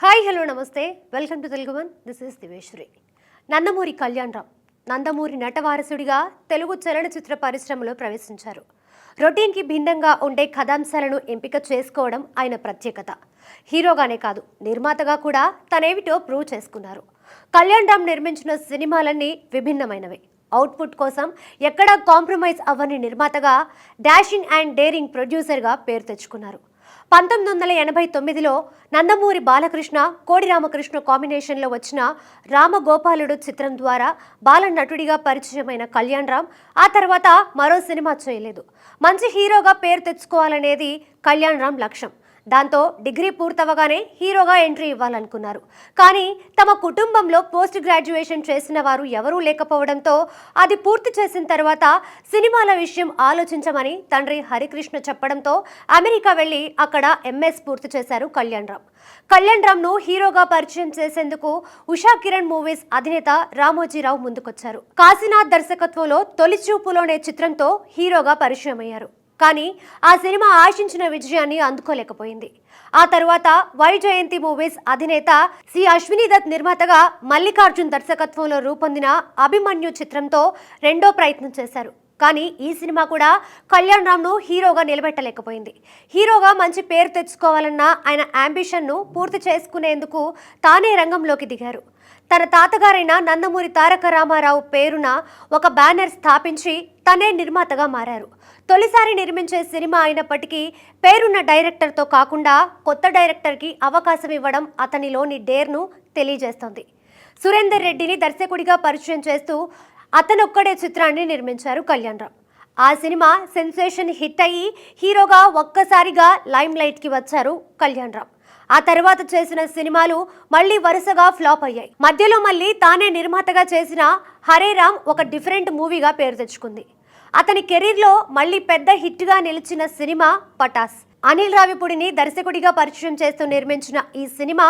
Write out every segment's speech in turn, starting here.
Hi hello నమస్తే welcome to Telugu one. This is Diveshwari. Nandamuri Kalyanram Nandamuri నటవారసుడిగా తెలుగు చలనచిత్ర పరిశ్రమలో ప్రవేశించారు. రొటీన్కి భిన్నంగా ఉండే కథాంశాలను ఎంపిక చేసుకోవడం ఆయన ప్రత్యేకత. హీరోగానే కాదు, నిర్మాతగా కూడా తనేమిటో ప్రూవ్ చేసుకున్నారు. కళ్యాణరామ్ నిర్మించిన సినిమాలన్నీ విభిన్నమైనవే. అవుట్పుట్ కోసం ఎక్కడా కాంప్రమైజ్ అవ్వని నిర్మాతగా, డాషింగ్ అండ్ డేరింగ్ ప్రొడ్యూసర్గా పేరు తెచ్చుకున్నారు. 1989లో నందమూరి బాలకృష్ణ, కోడి రామకృష్ణ కాంబినేషన్లో వచ్చిన రామగోపాలుడు చిత్రం ద్వారా బాల నటుడిగా పరిచయమైన కళ్యాణరామ్ ఆ తర్వాత మరో సినిమా చేయలేదు. మంచి హీరోగా పేరు తెచ్చుకోవాలనేది కళ్యాణరామ్ లక్ష్యం. దాంతో డిగ్రీ పూర్తవగానే హీరోగా ఎంట్రీ ఇవ్వాలనుకున్నారు. కానీ తమ కుటుంబంలో పోస్ట్ గ్రాడ్యుయేషన్ చేసిన వారు ఎవరూ లేకపోవడంతో అది పూర్తి చేసిన తర్వాత సినిమాల విషయం ఆలోచించమని తండ్రి హరికృష్ణ చెప్పడంతో అమెరికా వెళ్లి అక్కడ ఎంఎస్ పూర్తి చేశారు కళ్యాణరామ్. కళ్యాణరామ్ను హీరోగా పరిచయం చేసేందుకు ఉషా కిరణ్ మూవీస్ అధినేత రామోజీరావు ముందుకొచ్చారు. కాశీనాథ్ దర్శకత్వంలో తొలి చూపులోనే చిత్రంతో హీరోగా పరిచయం అయ్యారు. కానీ ఆ సినిమా ఆశించిన విజయాన్ని అందుకోలేకపోయింది. ఆ తర్వాత వైజయంతి మూవీస్ అధినేత సి అశ్విని దత్ నిర్మాతగా మల్లికార్జున్ దర్శకత్వంలో రూపొందిన అభిమన్యు చిత్రంతో రెండో ప్రయత్నం చేశారు. కానీ ఈ సినిమా కూడా కళ్యాణరామ్ను హీరోగా నిలబెట్టలేకపోయింది. హీరోగా మంచి పేరు తెచ్చుకోవాలన్న ఆయన అంబిషన్ను పూర్తి చేసుకునేందుకు తానే రంగంలోకి దిగారు. తన తాతగారైన నందమూరి తారక రామారావు పేరున ఒక బ్యానర్ స్థాపించి తనే నిర్మాతగా మారారు. తొలిసారి నిర్మించే సినిమా అయినప్పటికీ పేరున్న డైరెక్టర్తో కాకుండా కొత్త డైరెక్టర్కి అవకాశం ఇవ్వడం అతనిలోని డేర్ను తెలియజేస్తోంది. సురేందర్ రెడ్డిని దర్శకుడిగా పరిచయం చేస్తూ అతనొక్కడే చిత్రాన్ని నిర్మించారు కళ్యాణరామ్. ఆ సినిమా సెన్సేషన్ హిట్ అయ్యి హీరోగా ఒక్కసారిగా లైమ్ లైట్కి వచ్చారు కళ్యాణరామ్. ఆ తర్వాత చేసిన సినిమాలు మళ్ళీ వరుసగా ఫ్లాప్ అయ్యాయి. మధ్యలో మళ్ళీ తానే నిర్మాతగా చేసిన హరే రామ్ ఒక డిఫరెంట్ మూవీగా పేరు తెచ్చుకుంది. అతని కెరీర్లో మళ్ళీ పెద్ద హిట్గా నిలిచిన సినిమా పటాస్. అనిల్ రావిపూడిని దర్శకుడిగా పరిచయం చేస్తూ నిర్మించిన ఈ సినిమా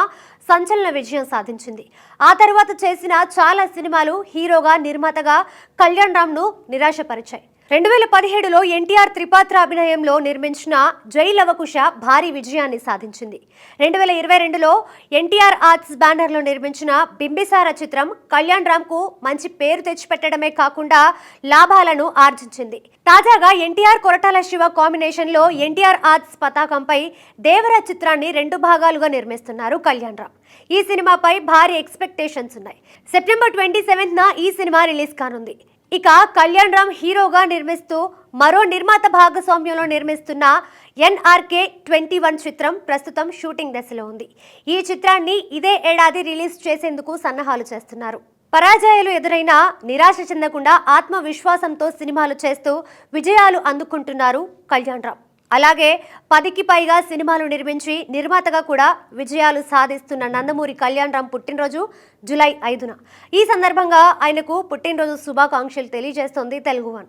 సంచలన విజయం సాధించింది. ఆ తర్వాత చేసిన చాలా సినిమాలు హీరోగా, నిర్మాతగా కళ్యాణరామ్ను నిరాశపరిచాయి. 2017లో ఎన్టీఆర్ త్రిపాత్ర అభినయంలో నిర్మించిన జై లవకుశ భారీ విజయాన్ని సాధించింది. 2022లో ఎన్టీఆర్ ఆర్ట్స్ బ్యానర్లో నిర్మించిన బింబిసార చిత్రం కళ్యాణరామ్కు మంచి పేరు తెచ్చిపెట్టడమే కాకుండా లాభాలను ఆర్జించింది. తాజాగా ఎన్టీఆర్ కొరటాల శివ కాంబినేషన్లో ఎన్టీఆర్ ఆర్ట్స్ పతాకంపై దేవరా చిత్రాన్ని 2 భాగాలుగా నిర్మిస్తున్నారు కళ్యాణరామ్. ఈ సినిమాపై భారీ ఎక్స్పెక్టేషన్స్ ఉన్నాయి. సెప్టెంబర్ 27న ఈ సినిమా రిలీజ్ కానుంది. ఇక కళ్యాణరామ్ హీరోగా నిర్మిస్తూ మరో నిర్మాత భాగస్వామ్యంలో నిర్మిస్తున్న ఎన్ఆర్కే 21 చిత్రం ప్రస్తుతం షూటింగ్ దశలో ఉంది. ఈ చిత్రాన్ని ఇదే ఏడాది రిలీజ్ చేసేందుకు సన్నాహాలు చేస్తున్నారు. పరాజయాలు ఎదురైనా నిరాశ చెందకుండా ఆత్మవిశ్వాసంతో సినిమాలు చేస్తూ విజయాలు అందుకుంటున్నారు కళ్యాణరామ్. అలాగే 10కి పైగా సినిమాలు నిర్మించి నిర్మాతగా కూడా విజయాలు సాధిస్తున్న నందమూరి కళ్యాణరామ్ పుట్టినరోజు జూలై 5న. ఈ సందర్భంగా ఆయనకు పుట్టినరోజు శుభాకాంక్షలు తెలియజేస్తోంది తెలుగు వన్.